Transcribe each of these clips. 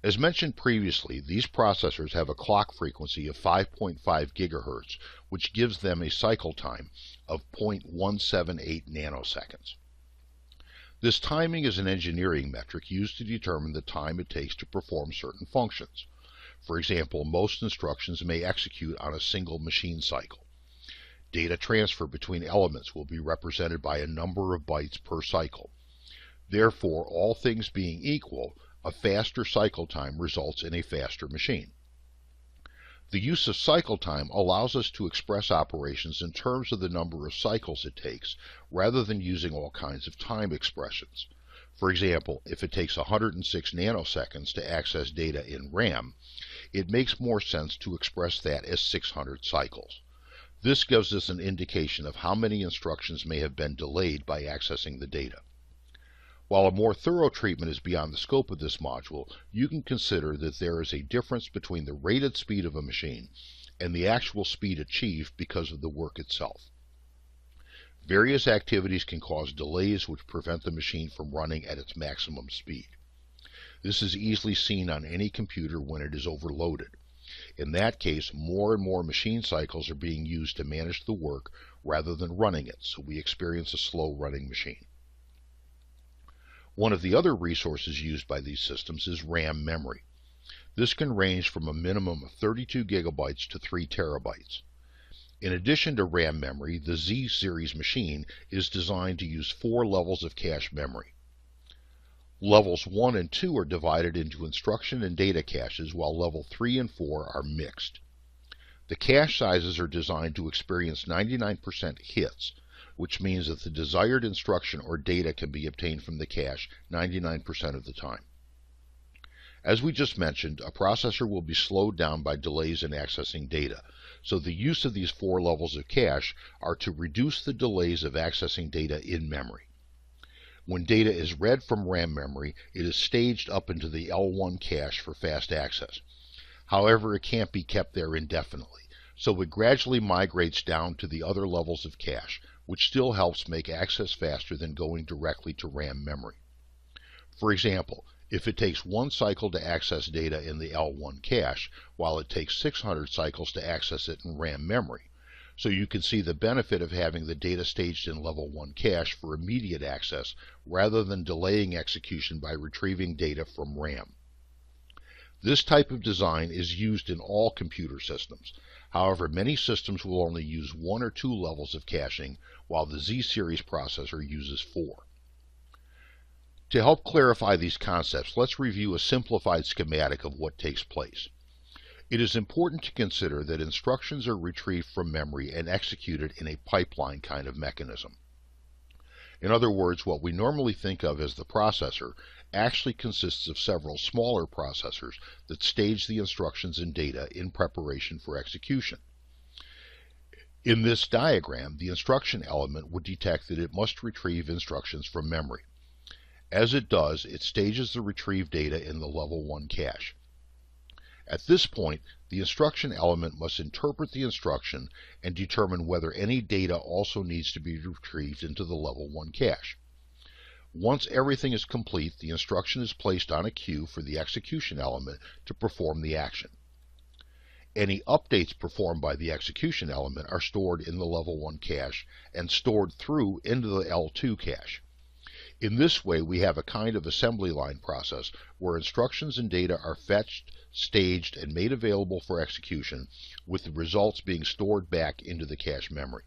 As mentioned previously, these processors have a clock frequency of 5.5 gigahertz, which gives them a cycle time of 0.178 nanoseconds. This timing is an engineering metric used to determine the time it takes to perform certain functions. For example, most instructions may execute on a single machine cycle. Data transfer between elements will be represented by a number of bytes per cycle. Therefore, all things being equal, a faster cycle time results in a faster machine. The use of cycle time allows us to express operations in terms of the number of cycles it takes, rather than using all kinds of time expressions. For example, if it takes 106 nanoseconds to access data in RAM, it makes more sense to express that as 600 cycles. This gives us an indication of how many instructions may have been delayed by accessing the data. While a more thorough treatment is beyond the scope of this module, you can consider that there is a difference between the rated speed of a machine and the actual speed achieved because of the work itself. Various activities can cause delays which prevent the machine from running at its maximum speed. This is easily seen on any computer when it is overloaded. In that case, more and more machine cycles are being used to manage the work rather than running it, so we experience a slow running machine. One of the other resources used by these systems is RAM memory. This can range from a minimum of 32 gigabytes to 3 terabytes. In addition to RAM memory, the Z-series machine is designed to use 4 levels of cache memory. Levels 1 and 2 are divided into instruction and data caches, while level 3 and 4 are mixed. The cache sizes are designed to experience 99% hits, which means that the desired instruction or data can be obtained from the cache 99% of the time. As we just mentioned, a processor will be slowed down by delays in accessing data, so the use of these 4 levels of cache are to reduce the delays of accessing data in memory. When data is read from RAM memory, it is staged up into the L1 cache for fast access. However, it can't be kept there indefinitely, so it gradually migrates down to the other levels of cache, which still helps make access faster than going directly to RAM memory. For example, if it takes 1 cycle to access data in the L1 cache, while it takes 600 cycles to access it in RAM memory. So you can see the benefit of having the data staged in level 1 cache for immediate access, rather than delaying execution by retrieving data from RAM. This type of design is used in all computer systems. However, many systems will only use 1 or 2 levels of caching, while the Z-series processor uses 4. To help clarify these concepts, let's review a simplified schematic of what takes place. It is important to consider that instructions are retrieved from memory and executed in a pipeline kind of mechanism. In other words, what we normally think of as the processor actually consists of several smaller processors that stage the instructions and data in preparation for execution. In this diagram, the instruction element would detect that it must retrieve instructions from memory. As it does, it stages the retrieved data in the level 1 cache. At this point, the instruction element must interpret the instruction and determine whether any data also needs to be retrieved into the level 1 cache. Once everything is complete, the instruction is placed on a queue for the execution element to perform the action. Any updates performed by the execution element are stored in the level 1 cache and stored through into the L2 cache. In this way, we have a kind of assembly line process where instructions and data are fetched, staged, and made available for execution, with the results being stored back into the cache memory.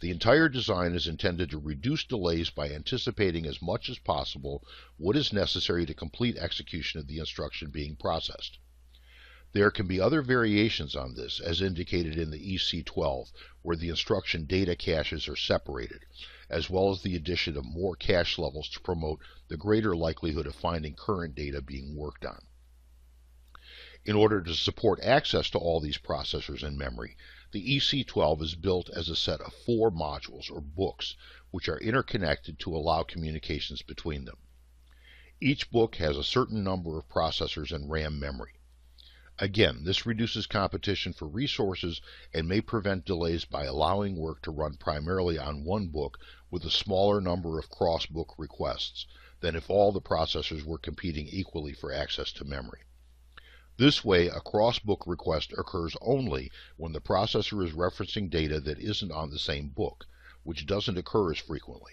The entire design is intended to reduce delays by anticipating as much as possible what is necessary to complete execution of the instruction being processed. There can be other variations on this, as indicated in the EC12, where the instruction data caches are separated, as well as the addition of more cache levels to promote the greater likelihood of finding current data being worked on. In order to support access to all these processors in memory, the EC12 is built as a set of 4 modules, or books, which are interconnected to allow communications between them. Each book has a certain number of processors and RAM memory. Again, this reduces competition for resources and may prevent delays by allowing work to run primarily on one book with a smaller number of cross-book requests than if all the processors were competing equally for access to memory. This way, a cross-book request occurs only when the processor is referencing data that isn't on the same book, which doesn't occur as frequently.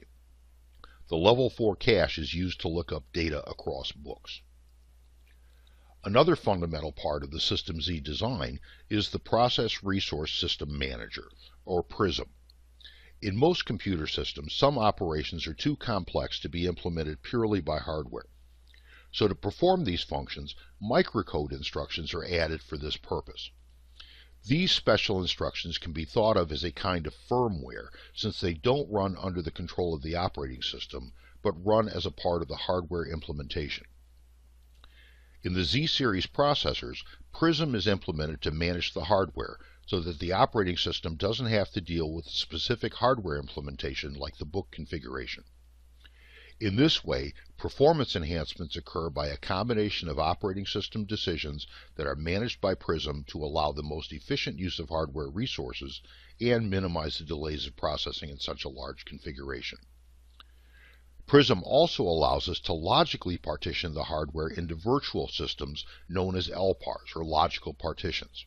The level 4 cache is used to look up data across books. Another fundamental part of the System Z design is the Process Resource System Manager, or PRISM. In most computer systems, some operations are too complex to be implemented purely by hardware. So to perform these functions, microcode instructions are added for this purpose. These special instructions can be thought of as a kind of firmware, since they don't run under the control of the operating system, but run as a part of the hardware implementation. In the Z-series processors, PRISM is implemented to manage the hardware, so that the operating system doesn't have to deal with specific hardware implementation like the book configuration. In this way, performance enhancements occur by a combination of operating system decisions that are managed by PRISM to allow the most efficient use of hardware resources and minimize the delays of processing in such a large configuration. PRISM also allows us to logically partition the hardware into virtual systems known as LPARs, or logical partitions.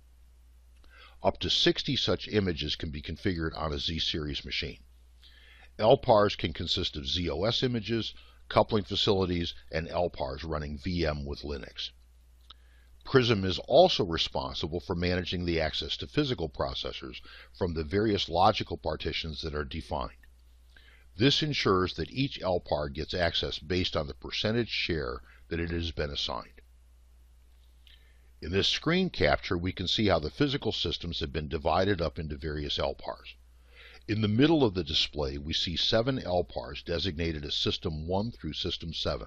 Up to 60 such images can be configured on a Z-series machine. LPARs can consist of ZOS images, coupling facilities, and LPARs running VM with Linux. PRISM is also responsible for managing the access to physical processors from the various logical partitions that are defined. This ensures that each LPAR gets access based on the percentage share that it has been assigned. In this screen capture, we can see how the physical systems have been divided up into various LPARs. In the middle of the display, we see 7 LPARs designated as System 1 through System 7.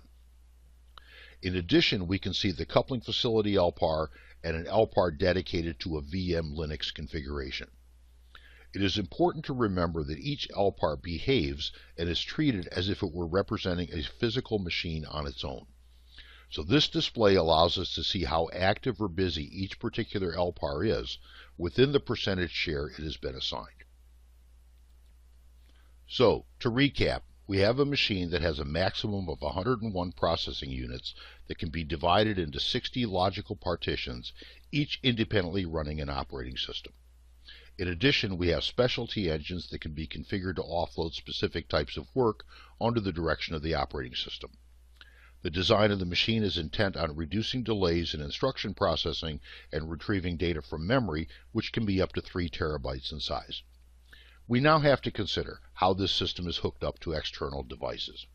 In addition, we can see the coupling facility LPAR and an LPAR dedicated to a VM Linux configuration. It is important to remember that each LPAR behaves and is treated as if it were representing a physical machine on its own. So this display allows us to see how active or busy each particular LPAR is within the percentage share it has been assigned. So, to recap, we have a machine that has a maximum of 101 processing units that can be divided into 60 logical partitions, each independently running an operating system. In addition, we have specialty engines that can be configured to offload specific types of work onto the direction of the operating system. The design of the machine is intent on reducing delays in instruction processing and retrieving data from memory, which can be up to 3 terabytes in size. We now have to consider how this system is hooked up to external devices.